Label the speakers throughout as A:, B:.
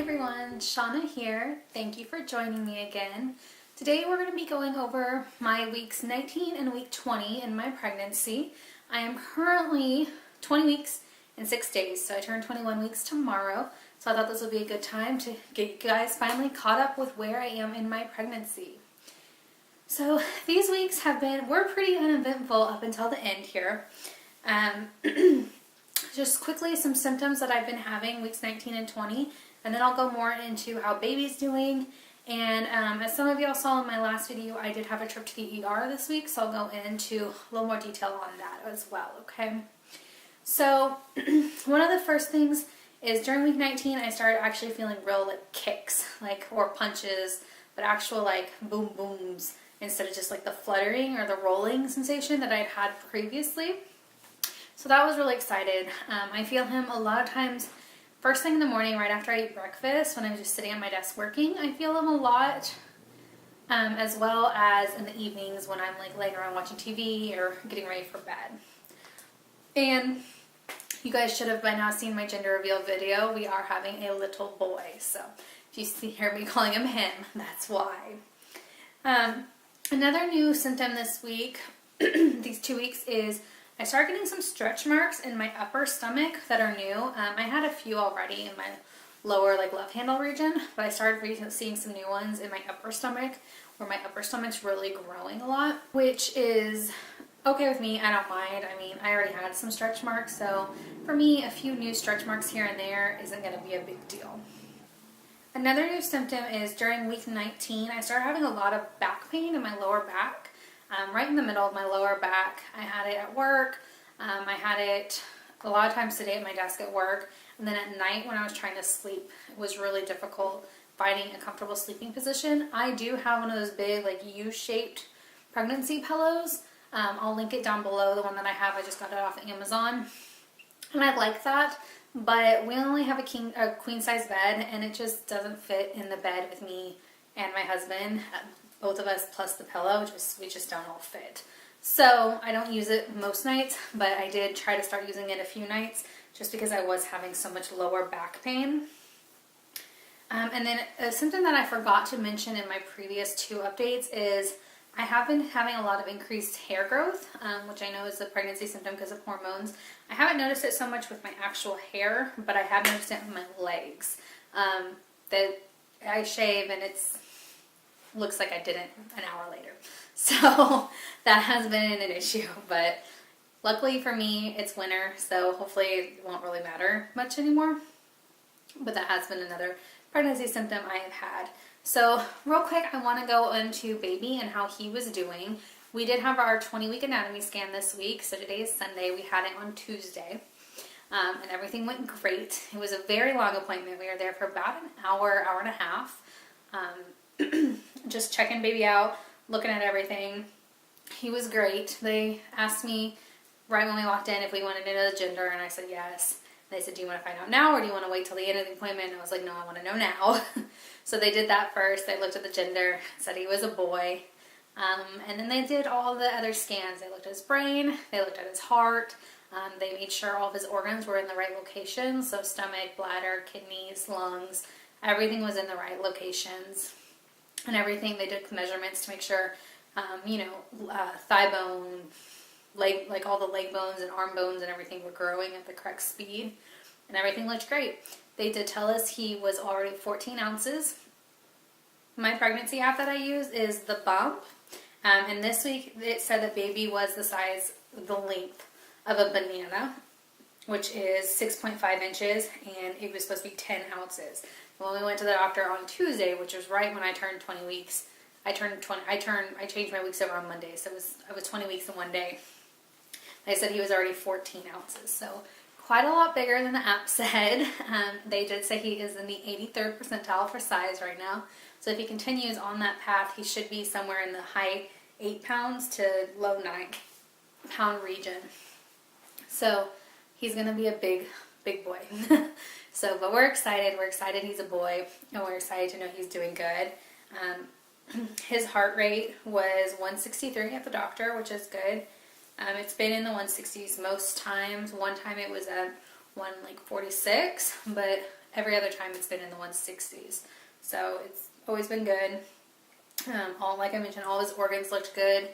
A: everyone, Shauna here. Thank you for joining me again. Today we're going to be going over my weeks 19 and week 20 in my pregnancy. I am currently 20 weeks and 6 days, so I turn 21 weeks tomorrow. So I thought this would be a good time to get you guys finally caught up with where I am in my pregnancy. So these weeks were pretty uneventful up until the end here. Just quickly some symptoms that I've been having weeks 19 and 20, and then I'll go more into how baby's doing. And as some of y'all saw in my last video, I did have a trip to the ER this week, so I'll go into a little more detail on that as well, okay? So one of the first things is during week 19, I started actually feeling real like kicks, or punches, but actual like boom booms instead of just like the fluttering or the rolling sensation that I'd had previously. So that was really excited. I feel him a lot of times first thing in the morning right after I eat breakfast when I'm just sitting at my desk working. I feel him a lot, as well as in the evenings when I'm like laying around watching TV or getting ready for bed. And you guys should have by now seen my gender reveal video. We are having a little boy, so if you hear me calling him him, that's why. Another new symptom this week, these 2 weeks, is I started getting some stretch marks in my upper stomach that are new. I had a few already in my lower left handle region, but I started seeing some new ones in my upper stomach where my upper stomach's really growing a lot, which is okay with me. I don't mind. I mean, I already had some stretch marks, so for me, a few new stretch marks here and there isn't going to be a big deal. Another new symptom is during week 19, I started having a lot of back pain in my lower back. Right in the middle of my lower back. I had it at work. I had it a lot of times today at my desk at work. And then at night when I was trying to sleep, it was really difficult finding a comfortable sleeping position. I do have one of those big U-shaped pregnancy pillows. I'll link it down below, the one that I have. I just got it off of Amazon. And I like that. But we only have a queen size bed, and it just doesn't fit in the bed with me and my husband. Both of us plus the pillow, we just don't all fit. So I don't use it most nights, but I did try to start using it a few nights just because I was having so much lower back pain. And then a symptom that I forgot to mention in my previous 2 updates is I have been having a lot of increased hair growth, which I know is a pregnancy symptom because of hormones. I haven't noticed it so much with my actual hair, but I have noticed it in my legs. That I shave and looks like I didn't an hour later. So that has been an issue, but luckily for me, it's winter, so hopefully it won't really matter much anymore. But that has been another pregnancy symptom I have had. So real quick, I want to go into baby and how he was doing. We did have our 20-week anatomy scan this week, so today is Sunday. We had it on Tuesday, and everything went great. It was a very long appointment. We were there for about an hour, hour and a half. Just checking baby out, looking at everything. He was great. They asked me right when we walked in if we wanted to know the gender, and I said yes. They said, do you want to find out now or do you want to wait till the end of the appointment? And I was like, no, I want to know now. So they did that first. They looked at the gender, said he was a boy. And then they did all the other scans. They looked at his brain, they looked at his heart. They made sure all of his organs were in the right location. So stomach, bladder, kidneys, lungs, everything was in the right locations. And everything, they did measurements to make sure, thigh bone, leg, all the leg bones and arm bones and everything were growing at the correct speed. And everything looked great. They did tell us he was already 14 ounces. My pregnancy app that I use is The Bump. And this week it said that baby was the length of a banana, which is 6.5 inches, and it was supposed to be 10 ounces. When we went to the doctor on Tuesday, which was right when I turned 20 weeks, I changed my weeks over on Monday, so I was 20 weeks in one day. They said he was already 14 ounces, so quite a lot bigger than the app said. They did say he is in the 83rd percentile for size right now, so if he continues on that path, he should be somewhere in the high 8 pounds to low 9 pound region. So he's going to be a big boy. But we're excited. We're excited he's a boy, and we're excited to know he's doing good. His heart rate was 163 at the doctor, which is good. It's been in the 160s most times. One time it was at 146, but every other time it's been in the 160s. So it's always been good. Like I mentioned, all his organs looked good.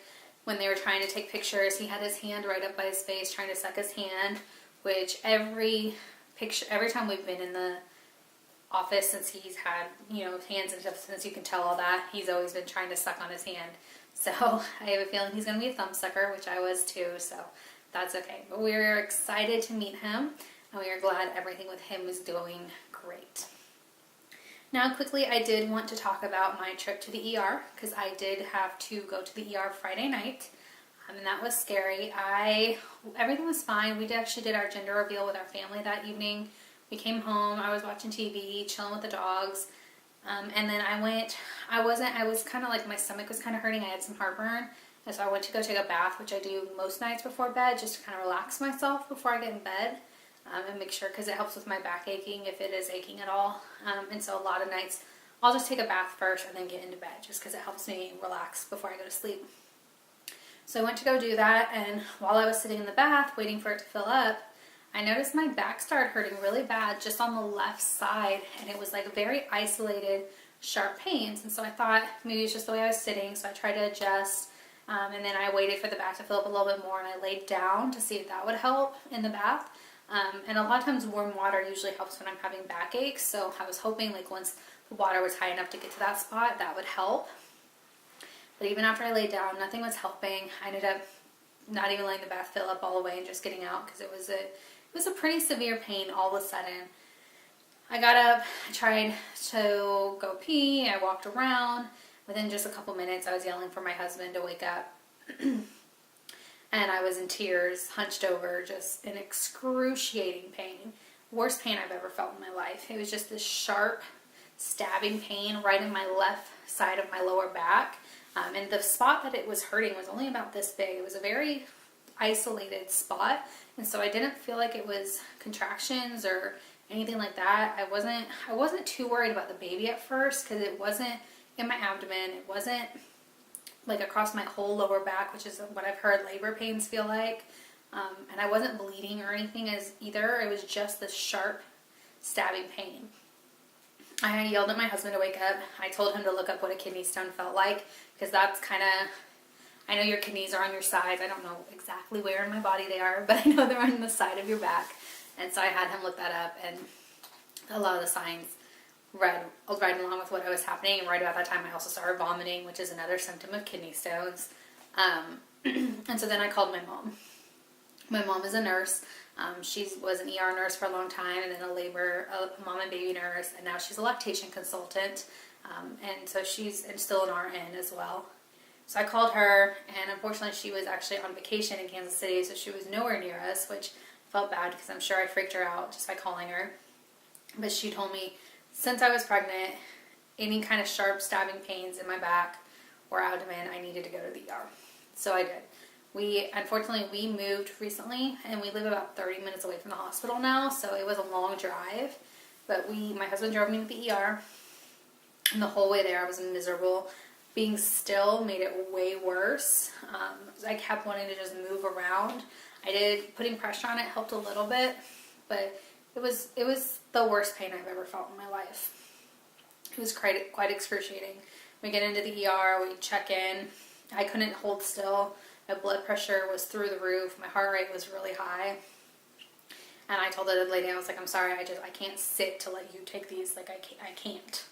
A: When they were trying to take pictures, he had his hand right up by his face trying to suck his hand, which every time we've been in the office since he's had, hands and stuff, since you can tell all that, he's always been trying to suck on his hand. So I have a feeling he's going to be a thumb sucker, which I was too, so that's okay. But we're excited to meet him, and we are glad everything with him is doing great. Now, quickly, I did want to talk about my trip to the ER, because I did have to go to the ER Friday night, and that was scary. Everything was fine. We actually did our gender reveal with our family that evening. We came home, I was watching TV, chilling with the dogs, and then I was kind of like, my stomach was kind of hurting, I had some heartburn, and so I went to go take a bath, which I do most nights before bed, just to kind of relax myself before I get in bed. And make sure, because it helps with my back aching if it is aching at all. And so a lot of nights I'll just take a bath first and then get into bed, just because it helps me relax before I go to sleep. So I went to go do that, and while I was sitting in the bath waiting for it to fill up, I noticed my back started hurting really bad just on the left side, and it was like very isolated, sharp pains. And so I thought maybe it's just the way I was sitting, so I tried to adjust, and then I waited for the back to fill up a little bit more, and I laid down to see if that would help in the bath. And a lot of times warm water usually helps when I'm having backaches, so I was hoping like once the water was high enough to get to that spot, that would help. But even after I laid down, nothing was helping. I ended up not even letting the bath fill up all the way and just getting out, because it was a pretty severe pain all of a sudden. I got up, I tried to go pee, I walked around. Within just a couple minutes, I was yelling for my husband to wake up. And I was in tears, hunched over, just in excruciating pain. Worst pain I've ever felt in my life. It was just this sharp, stabbing pain right in my left side of my lower back. And the spot that it was hurting was only about this big. It was a very isolated spot. And so I didn't feel like it was contractions or anything like that. I wasn't too worried about the baby at first, because it wasn't in my abdomen. It wasn't like across my whole lower back, which is what I've heard labor pains feel like. And I wasn't bleeding or anything either. It was just this sharp, stabbing pain. I yelled at my husband to wake up. I told him to look up what a kidney stone felt like, because that's kind of, I know your kidneys are on your sides. I don't know exactly where in my body they are, but I know they're on the side of your back. And so I had him look that up, and a lot of the signs read along with what was happening. And right about that time I also started vomiting, which is another symptom of kidney stones. And so then I called my mom. My mom is a nurse. She was an ER nurse for a long time, and then a mom and baby nurse, and now she's a lactation consultant. And so she's still an RN as well. So I called her, and unfortunately she was actually on vacation in Kansas City, so she was nowhere near us, which felt bad because I'm sure I freaked her out just by calling her. But she told me, since I was pregnant, any kind of sharp stabbing pains in my back or abdomen, I needed to go to the ER. So I did. Unfortunately, we moved recently, and we live about 30 minutes away from the hospital now, so it was a long drive. But my husband drove me to the ER, and the whole way there I was miserable. Being still made it way worse. I kept wanting to just move around. Putting pressure on it helped a little bit, but it was the worst pain I've ever felt in my life. It was quite excruciating. We get into the ER, we check in. I couldn't hold still. My blood pressure was through the roof. My heart rate was really high. And I told the lady, I was like, I'm sorry, I can't sit to let you take these. Like, I can't.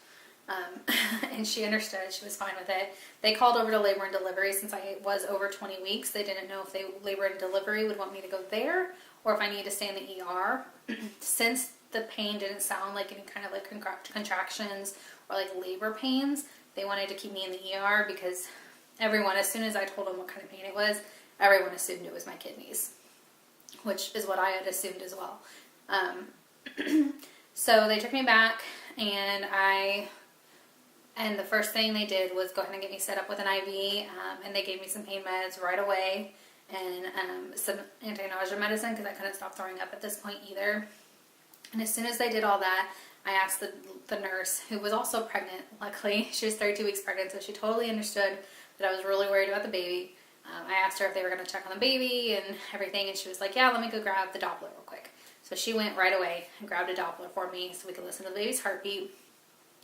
A: And she understood. She was fine with it. They called over to labor and delivery since I was over 20 weeks. They didn't know if labor and delivery would want me to go there or if I needed to stay in the ER. Since the pain didn't sound like any kind of like contractions or like labor pains, they wanted to keep me in the ER because everyone, as soon as I told them what kind of pain it was, everyone assumed it was my kidneys, which is what I had assumed as well. So they took me back, and the first thing they did was go ahead and get me set up with an IV, and they gave me some pain meds right away, and some anti-nausea medicine because I couldn't stop throwing up at this point either. And as soon as they did all that, I asked the nurse, who was also pregnant, luckily. She was 32 weeks pregnant, so she totally understood that I was really worried about the baby. I asked her if they were going to check on the baby and everything, and she was like, yeah, let me go grab the Doppler real quick. So she went right away and grabbed a Doppler for me so we could listen to the baby's heartbeat,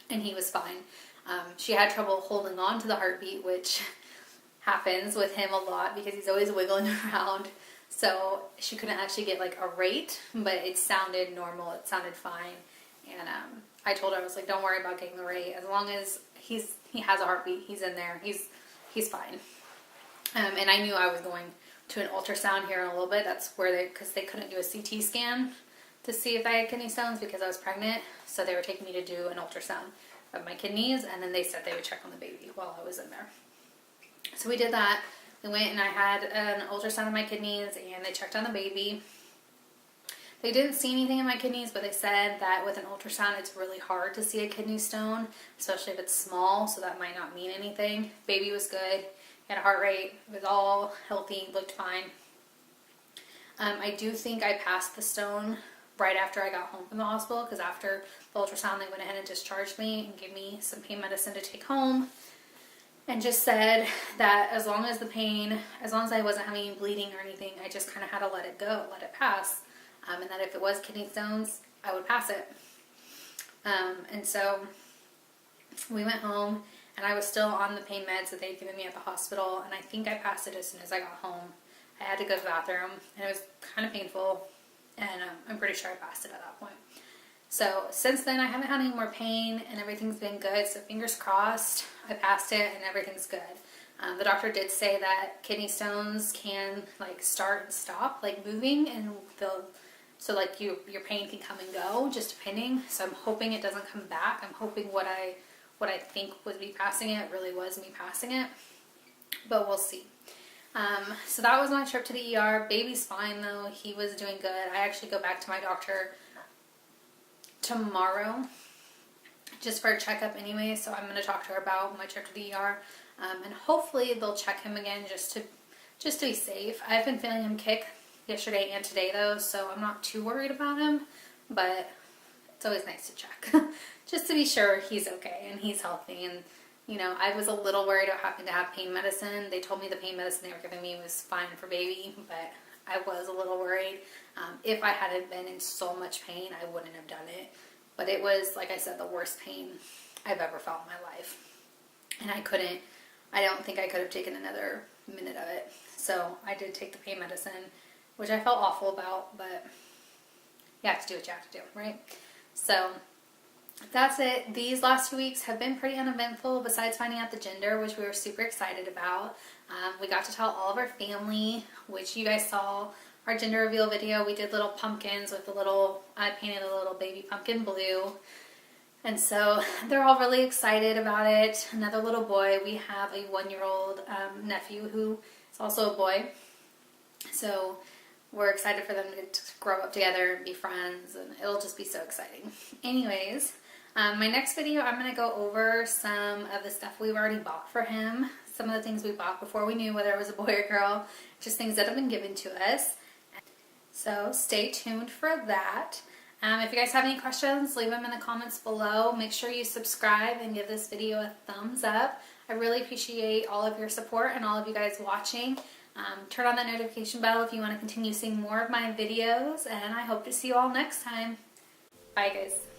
A: and he was fine. She had trouble holding on to the heartbeat, which happens with him a lot because he's always wiggling around. So she couldn't actually get like a rate, but it sounded normal. It sounded fine. And I told her, I was like, don't worry about getting the rate. As long as he has a heartbeat, he's in there. He's fine. And I knew I was going to an ultrasound here in a little bit. That's where because they couldn't do a CT scan to see if I had kidney stones because I was pregnant. So they were taking me to do an ultrasound of my kidneys, and then they said they would check on the baby while I was in there. So we did that. We went and I had an ultrasound of my kidneys, and they checked on the baby. They didn't see anything in my kidneys, but they said that with an ultrasound it's really hard to see a kidney stone, especially if it's small, so that might not mean anything. Baby was good. He had a heart rate. It was all healthy. Looked fine. I do think I passed the stone right after I got home from the hospital, because after the ultrasound they went ahead and discharged me and gave me some pain medicine to take home, and just said that as long as I wasn't having any bleeding or anything, I just kind of had to let it go, let it pass, and that if it was kidney stones, I would pass it. And so we went home, and I was still on the pain meds that they'd given me at the hospital, and I think I passed it as soon as I got home. I had to go to the bathroom, and it was kind of painful, and I'm pretty sure I passed it at that point. So since then, I haven't had any more pain, and everything's been good, so fingers crossed, I passed it, and everything's good. The doctor did say that kidney stones can like start and stop, like moving, and so like your pain can come and go, just depending. So I'm hoping it doesn't come back. I'm hoping what I think would be passing it really was me passing it, but we'll see. So that was my trip to the ER. Baby's fine though. He was doing good. I actually go back to my doctor tomorrow just for a checkup anyway, so I'm going to talk to her about my trip to the ER, and hopefully they'll check him again just to be safe. I've been feeling him kick yesterday and today though, so I'm not too worried about him, but it's always nice to check just to be sure he's okay and he's healthy. And you know, I was a little worried about having to have pain medicine. They told me the pain medicine they were giving me was fine for baby, but I was a little worried. If I hadn't been in so much pain, I wouldn't have done it. But it was, like I said, the worst pain I've ever felt in my life. And I don't think I could have taken another minute of it. So I did take the pain medicine, which I felt awful about, but you have to do what you have to do, right? So that's it. These last 2 weeks have been pretty uneventful besides finding out the gender, which we were super excited about. We got to tell all of our family, which you guys saw our gender reveal video. We did little pumpkins with I painted a little baby pumpkin blue. And so they're all really excited about it. Another little boy. We have a 1-year-old nephew who is also a boy. So we're excited for them to grow up together and be friends, and it'll just be so exciting. Anyways, my next video, I'm going to go over some of the stuff we've already bought for him. Some of the things we bought before we knew whether it was a boy or girl. Just things that have been given to us. So stay tuned for that. If you guys have any questions, leave them in the comments below. Make sure you subscribe and give this video a thumbs up. I really appreciate all of your support and all of you guys watching. Turn on that notification bell if you want to continue seeing more of my videos, and I hope to see you all next time. Bye guys.